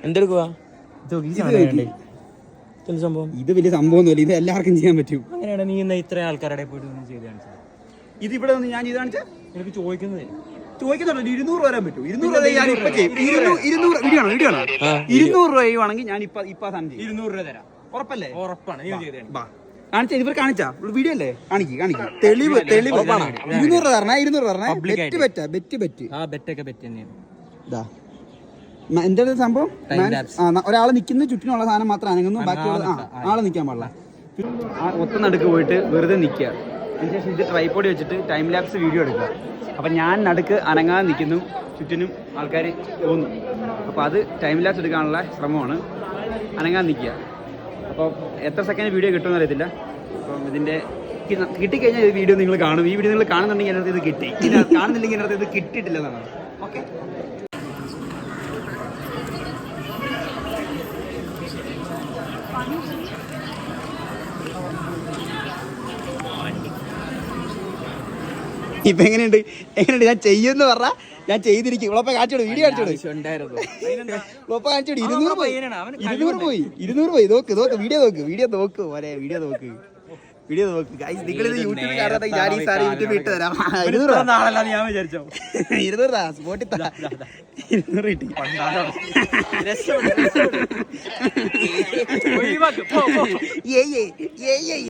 എന്തെടുക്കുവാ? ഇത് വലിയ സംഭവമൊന്നുമില്ല, ഇത് എല്ലാവർക്കും ചെയ്യാൻ പറ്റും. അങ്ങനെയാണ് നീ ഇന്ന് ഇത്ര ആൾക്കാരുടെ പോയിട്ട് ചെയ്ത് കാണിച്ചത്. ഇത് ഇവിടെ ഒന്ന് ഞാൻ ചെയ്ത് കാണിച്ചാൽ എനിക്ക് ചോദിക്കുന്നത് ചോദിക്കുന്നുണ്ട്. 200 വരാൻ പറ്റും. 200 രൂപ ഞാൻ ഇപ്പൊ ചെയ്യും. 200 വീഡിയോ ആണ് 200 രൂപ ചെയ്യുവാണെങ്കിൽ ഞാൻ ഇപ്പൊ സാധനം ചെയ്യും. 200 രൂപ തരാം. ഉറപ്പല്ലേ? ഉറപ്പാണ്. കാണിച്ചാ ഇവർ കാണിച്ചാ വീഡിയോ അല്ലേ? കാണിക്കും തെളിവ് 200 രൂപ തരണേ. 200 രൂപ തരണേ. ബെറ്റ് ഇതാ എന്താ സംഭവം? ഒരാള് നിൽക്കുന്ന ചുറ്റിനുള്ള സാധനം മാത്രം അനങ്ങുന്നു, ബാക്കിയുള്ള ആള് നിൽക്കാൻ പാടില്ല. ഒത്ത നടുക്ക് പോയിട്ട് വെറുതെ നിൽക്കുക. അതിനുശേഷം ഇത് ട്രൈപോഡ് വെച്ചിട്ട് ടൈം ലാപ്സ് വീഡിയോ എടുക്കുക. അപ്പം ഞാൻ നടുക്ക് അനങ്ങാതെ നിൽക്കുന്നു, ചുറ്റിനും ആൾക്കാർ പോകുന്നു. അപ്പോൾ അത് ടൈം ലാപ്സ് എടുക്കാനുള്ള ശ്രമമാണ്. അനങ്ങാതെ നിൽക്കുക. അപ്പോൾ എത്ര സെക്കൻഡ് വീഡിയോ കിട്ടുമെന്ന് അറിയത്തില്ല. അപ്പം ഇതിൻ്റെ കിട്ടിക്കഴിഞ്ഞാൽ ഈ വീഡിയോ നിങ്ങൾ കാണും. ഈ വീഡിയോ നിങ്ങൾ കാണുന്നുണ്ടെങ്കിൽ എൻ്റെ അടുത്ത് ഇത് കിട്ടി, കാണുന്നില്ലെങ്കിൽ എൻ്റെ അടുത്ത് ഇത് കിട്ടിയിട്ടില്ല എന്നാണ്. ഓക്കെ, ഇപ്പൊ എങ്ങനെയുണ്ട്? ഞാൻ ചെയ്യുമെന്ന് പറഞ്ഞാൽ ഞാൻ ചെയ്തിരിക്കും. ഉളപ്പ കാണിച്ചോളൂ, വീഡിയോ കാണിച്ചോളൂ. ഉളപ്പ കാണിച്ചോളൂ. 200 പോയി. 200 പോയി. നോക്ക് വീഡിയോ നോക്ക് നിങ്ങളിത് യൂട്യൂബിൽ കാണാതെ ഞാൻ ഈ സാറ് യൂട്യൂബിൽ ഇട്ട് തരാം. 200 സ്പോട്ടിൽ 200 കിട്ടി.